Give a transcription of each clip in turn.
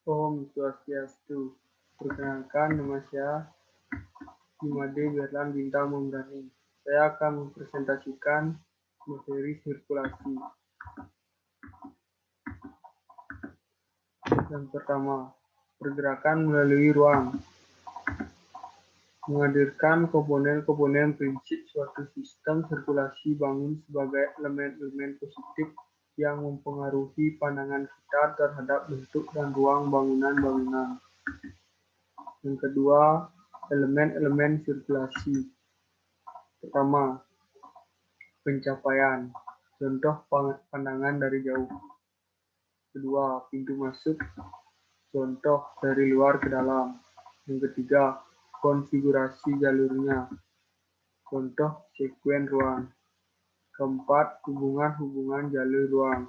Om Swastiastu. Perkenalkan, nama saya Imade Berlan Bintang Membrani. Saya akan mempresentasikan materi sirkulasi. Yang pertama, pergerakan melalui ruang. Menghadirkan komponen-komponen prinsip suatu sistem sirkulasi bangun sebagai elemen-elemen positif yang mempengaruhi pandangan kita terhadap bentuk dan ruang bangunan-bangunan. Yang kedua, elemen-elemen sirkulasi. Pertama, pencapaian. Contoh pandangan dari jauh. Kedua, pintu masuk. Contoh dari luar ke dalam. Yang ketiga, konfigurasi jalurnya. Contoh sekuen ruang. Keempat, hubungan-hubungan jalur ruang.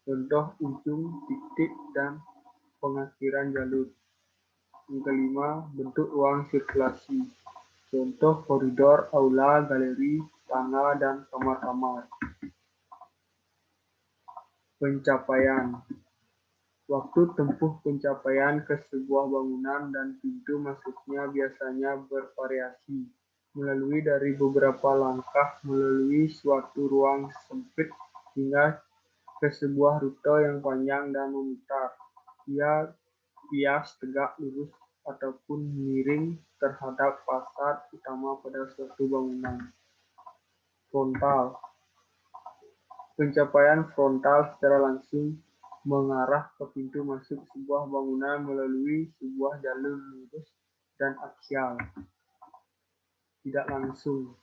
Contoh ujung, titik, dan pengakhiran jalur. Yang kelima, bentuk ruang sirkulasi. Contoh koridor, aula, galeri, tangga, dan kamar-kamar. Pencapaian. Waktu tempuh pencapaian ke sebuah bangunan dan pintu masuknya biasanya bervariasi, melalui dari beberapa langkah melalui suatu ruang sempit hingga ke sebuah rute yang panjang dan memutar. Ia bias tegak lurus ataupun miring terhadap fasad utama pada suatu bangunan. Frontal. Pencapaian frontal secara langsung mengarah ke pintu masuk sebuah bangunan melalui sebuah jalur lurus dan aksial. Tidak langsung.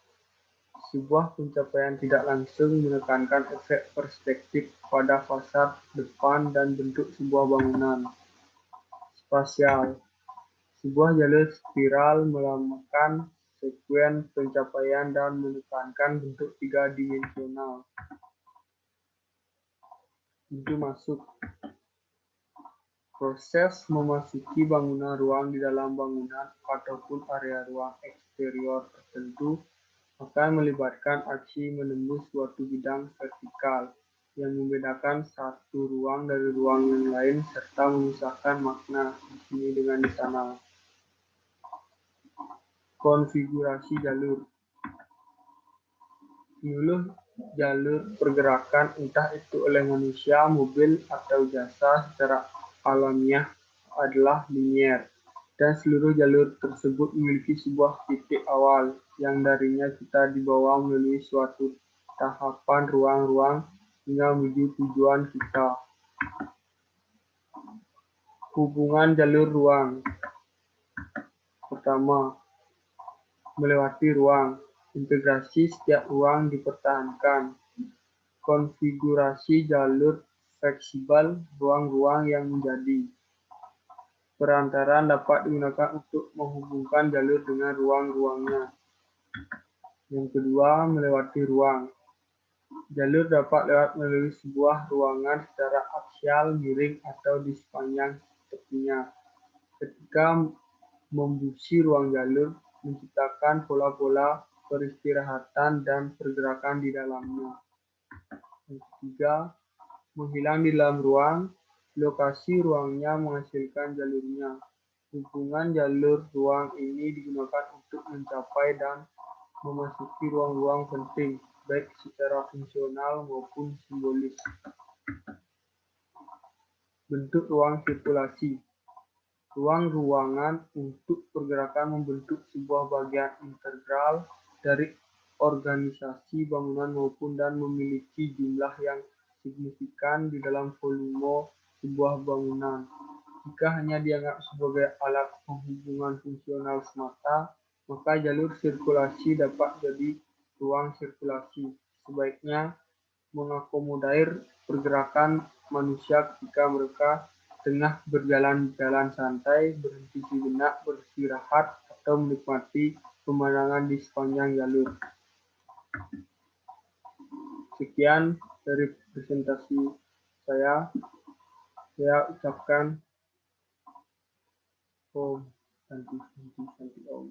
Sebuah pencapaian tidak langsung menekankan efek perspektif pada fasad depan dan bentuk sebuah bangunan. Spasial. Sebuah jalur spiral melambangkan sekuen pencapaian dan menekankan bentuk tiga dimensional. Pintu masuk. Proses memasuki bangunan ruang di dalam bangunan ataupun area ruang eksterior tertentu akan melibatkan aksi menembus suatu bidang vertikal yang membedakan satu ruang dari ruang yang lain serta memisahkan makna di sini dengan di sana. Konfigurasi jalur. Seluruh jalur pergerakan entah itu oleh manusia, mobil, atau jasa secara alamiah adalah linier, dan seluruh jalur tersebut memiliki sebuah titik awal yang darinya kita dibawa melalui suatu tahapan ruang-ruang hingga menuju tujuan kita. Hubungan jalur ruang. Pertama, melewati ruang. Integrasi setiap ruang dipertahankan. Konfigurasi jalur fleksibel ruang-ruang yang menjadi. Perantaran dapat digunakan untuk menghubungkan jalur dengan ruang-ruangnya. Yang kedua, melewati ruang. Jalur dapat lewat melalui sebuah ruangan secara aksial, miring, atau di sepanjang tepinya. Ketika membusi ruang jalur, menciptakan pola-pola peristirahatan dan pergerakan di dalamnya. Yang ketiga, menghilang di dalam ruang. Lokasi ruangnya menghasilkan jalurnya. Hubungan jalur ruang ini digunakan untuk mencapai dan memasuki ruang-ruang penting, baik secara fungsional maupun simbolis. Bentuk ruang sirkulasi. Ruang-ruangan untuk pergerakan membentuk sebuah bagian integral dari organisasi bangunan maupun dan memiliki jumlah yang signifikan di dalam volume sebuah bangunan. Jika hanya dianggap sebagai alat penghubungan fungsional semata, maka jalur sirkulasi dapat jadi ruang sirkulasi. Sebaiknya mengakomodir pergerakan manusia ketika mereka tengah berjalan-jalan santai, berhenti sejenak, beristirahat, atau menikmati pemandangan di sepanjang jalur. Sekian dari presentasi saya. Saya ucapkan Om Santi Om.